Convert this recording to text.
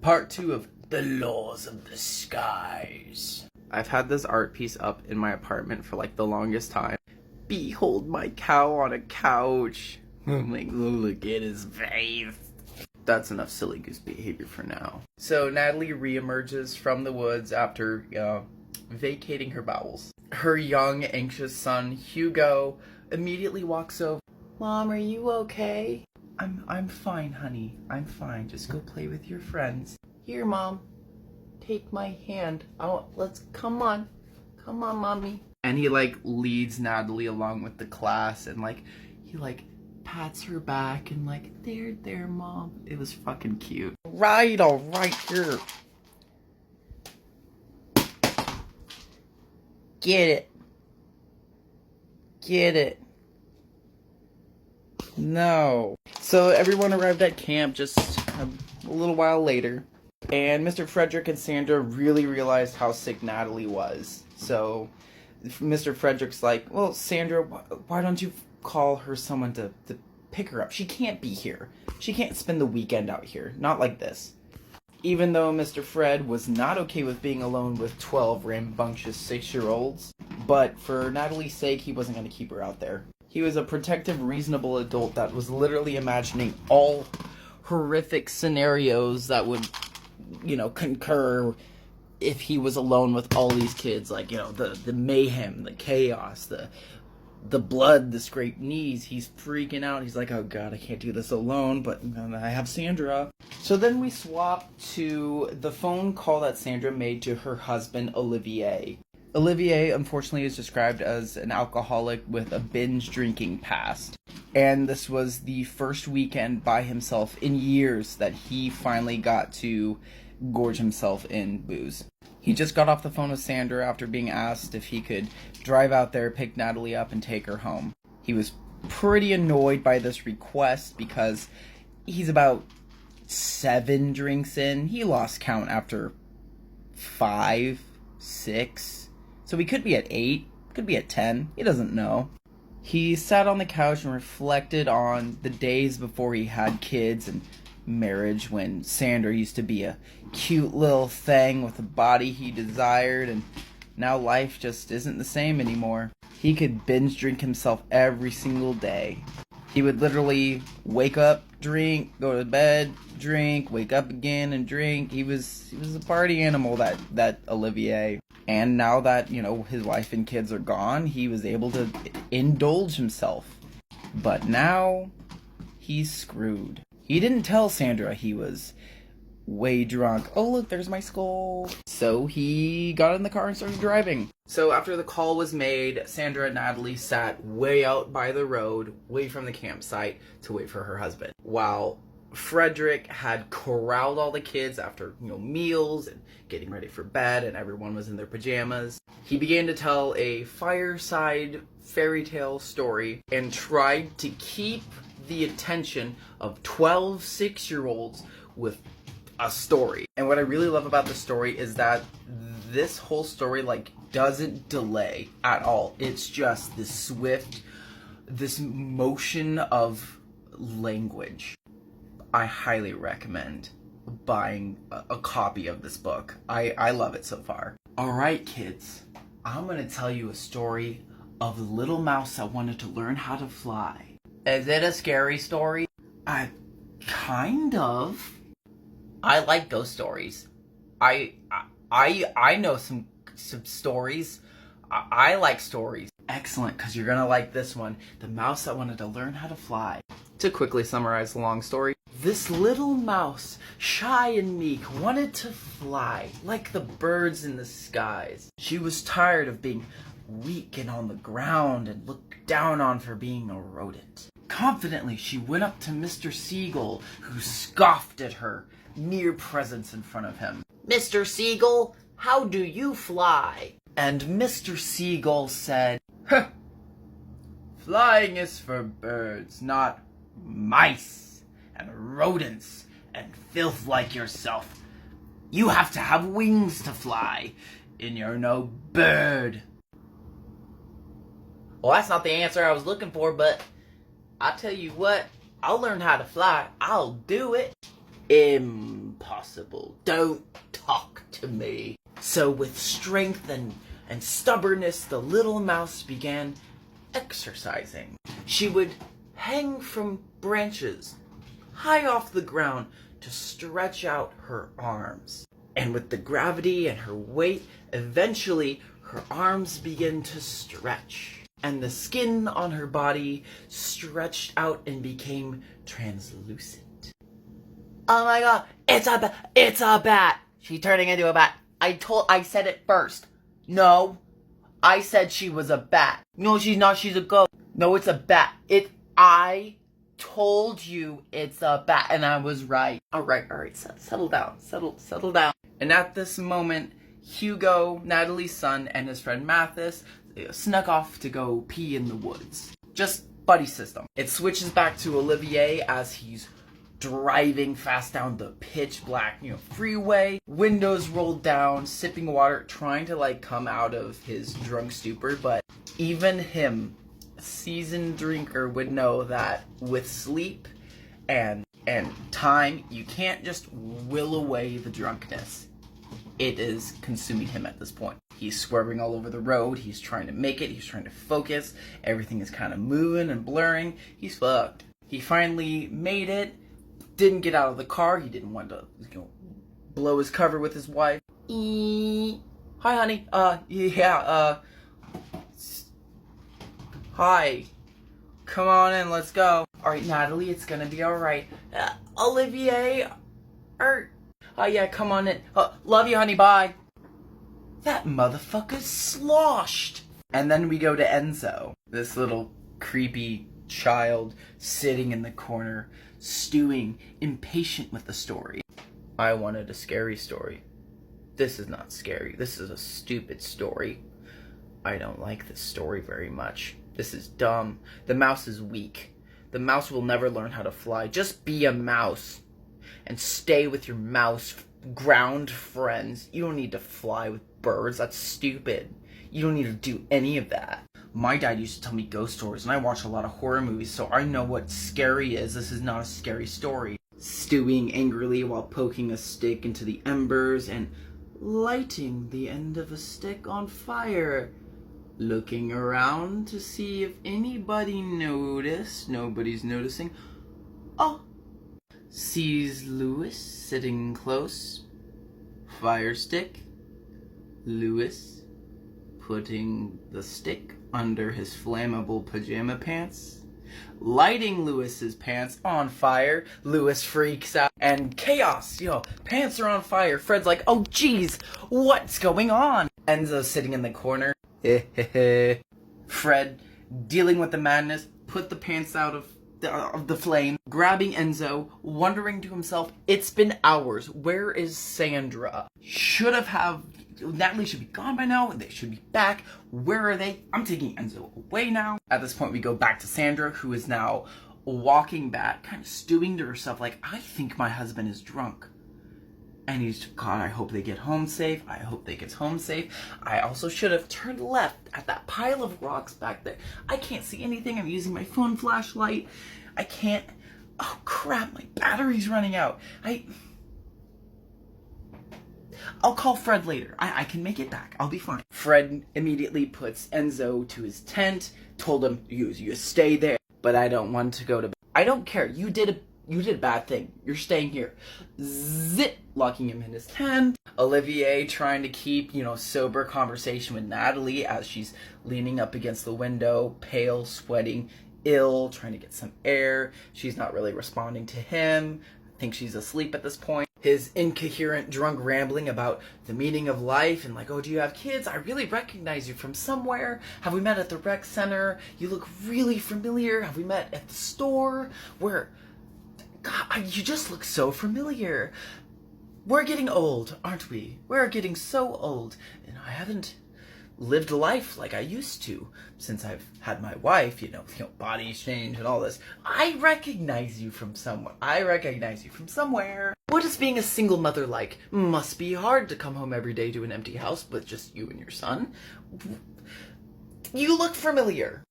Part 2 of The Laws of the Skies. I've had this art piece up in my apartment for like the longest time. Behold my cow on a couch. Like, look at his face. That's enough silly goose behavior for now. So Natalie reemerges from the woods after vacating her bowels. Her young, anxious son, Hugo, immediately walks over. Mom, are you okay? I'm fine, honey. I'm fine. Just go play with your friends. Here, Mom. Take my hand. Come on, Mommy. And he leads Natalie along with the class, and he pats her back and there, Mom. It was fucking cute. All right, here. Get it. No. So everyone arrived at camp just a little while later, and Mr. Frederick and Sandra really realized how sick Natalie was. So Mr. Frederick's like, well, Sandra, why don't you call her someone to pick her up? She can't be here. She can't spend the weekend out here. Not like this. Even though Mr. Fred was not okay with being alone with 12 rambunctious 6-year-olds, but for Natalie's sake, he wasn't going to keep her out there. He was a protective, reasonable adult that was literally imagining all horrific scenarios that would, concur if he was alone with all these kids. The mayhem, the chaos, the blood, the scraped knees. He's freaking out. He's like, oh God, I can't do this alone, but I have Sandra. So then we swap to the phone call that Sandra made to her husband, Olivier. Olivier, unfortunately, is described as an alcoholic with a binge drinking past. And this was the first weekend by himself in years that he finally got to gorge himself in booze. He just got off the phone with Sandra after being asked if he could drive out there, pick Natalie up, and take her home. He was pretty annoyed by this request because he's about 7 drinks in. He lost count after 5, 6. So he could be at 8, could be at 10. He doesn't know. He sat on the couch and reflected on the days before he had kids and marriage, when Sandra used to be a cute little thing with a body he desired, and now life just isn't the same anymore. He could binge drink himself every single day. He would literally wake up, drink, go to bed, drink, wake up again and drink. He was a party animal, that Olivier. And now that, his wife and kids are gone, he was able to indulge himself. But now he's screwed. He didn't tell Sandra he was way drunk. Oh, look, there's my skull. So he got in the car and started driving. So after the call was made, Sandra and Natalie sat way out by the road, way from the campsite, to wait for her husband. While Frederick had corralled all the kids after, meals and getting ready for bed, and everyone was in their pajamas, he began to tell a fireside fairy tale story and tried to keep the attention of 12 6-year-olds with a story. And what I really love about the story is that this whole story doesn't delay at all. It's just this motion of language. I highly recommend buying a copy of this book. I love it so far. Alright, kids, I'm gonna tell you a story of a little mouse that wanted to learn how to fly. Is it a scary story? Kind of. I like those stories. I know some stories. I like stories. Excellent, because you're gonna like this one. The mouse that wanted to learn how to fly. To quickly summarize the long story, this little mouse, shy and meek, wanted to fly like the birds in the skies. She was tired of being weak and on the ground and looked down on for being a rodent. Confidently, she went up to Mr. Seagull, who scoffed at her mere presence in front of him. Mr. Seagull, how do you fly? And Mr. Seagull said, "Huh, flying is for birds, not mice and rodents and filth like yourself. You have to have wings to fly, and you're no bird." Well, that's not the answer I was looking for, but I'll tell you what, I'll learn how to fly. I'll do it. Impossible. Don't talk to me. So with strength and stubbornness, the little mouse began exercising. She would hang from branches high off the ground to stretch out her arms. And with the gravity and her weight, eventually her arms began to stretch. And the skin on her body stretched out and became translucent. Oh my god, it's a bat! She's turning into a bat. I said it first. No, I said she was a bat. No, she's not, she's a ghost. No, it's a bat. I told you it's a bat, and I was right. Alright, settle down, settle down. And at this moment, Hugo, Natalie's son, and his friend Mathis snuck off to go pee in the woods. Just buddy system. It switches back to Olivier as he's driving fast down the pitch black, freeway, windows rolled down, sipping water, trying to come out of his drunk stupor, but even him, a seasoned drinker, would know that with sleep and time, you can't just will away the drunkenness. It is consuming him at this point. He's swerving all over the road, he's trying to make it, he's trying to focus, everything is kind of moving and blurring, he's fucked. He finally made it, didn't get out of the car, he didn't want to, blow his cover with his wife. Hi honey, hi. Come on in, let's go. Alright, Natalie, it's gonna be alright. Olivier, yeah, come on in. Love you, honey, bye. That motherfucker's sloshed. And then we go to Enzo, this little creepy child sitting in the corner, stewing, impatient with the story. I wanted a scary story. This is not scary. This is a stupid story. I don't like this story very much. This is dumb. The mouse is weak. The mouse will never learn how to fly. Just be a mouse and stay with your mouse ground friends. You don't need to fly with birds. That's stupid. You don't need to do any of that. My dad used to tell me ghost stories, and I watch a lot of horror movies, so I know what scary is. This is not a scary story. Stewing angrily while poking a stick into the embers and lighting the end of a stick on fire. Looking around to see if anybody noticed. Nobody's noticing. Oh! Sees Louis sitting close. Fire stick. Louis putting the stick under his flammable pajama pants. Lighting Louis's pants on fire. Louis freaks out. And chaos. Pants are on fire. Fred's like, oh geez, what's going on? Enzo's sitting in the corner. Fred, dealing with the madness, put the pants out of the flame, grabbing Enzo, wondering to himself, it's been hours, where is Sandra? Natalie should be gone by now, they should be back, where are they? I'm taking Enzo away now. At this point we go back to Sandra, who is now walking back, kind of stewing to herself like, I think my husband is drunk. And God, I hope they get home safe. I hope they get home safe. I also should have turned left at that pile of rocks back there. I can't see anything. I'm using my phone flashlight. I can't. Oh crap, my battery's running out. I'll call Fred later. I can make it back. I'll be fine. Fred immediately puts Enzo to his tent, told him, you stay there, but I don't want to go to bed. I don't care. You did a bad thing. You're staying here. Zip! Locking him in his tent. Olivier trying to keep, sober conversation with Natalie as she's leaning up against the window, pale, sweating, ill, trying to get some air. She's not really responding to him. I think she's asleep at this point. His incoherent, drunk rambling about the meaning of life and oh, do you have kids? I really recognize you from somewhere. Have we met at the rec center? You look really familiar. Have we met at the store? Where? God, you just look so familiar. We're getting old, aren't we? We're getting so old. And I haven't lived life like I used to since I've had my wife, bodies change and all this. I recognize you from somewhere. What is being a single mother like? Must be hard to come home every day to an empty house with just you and your son. You look familiar.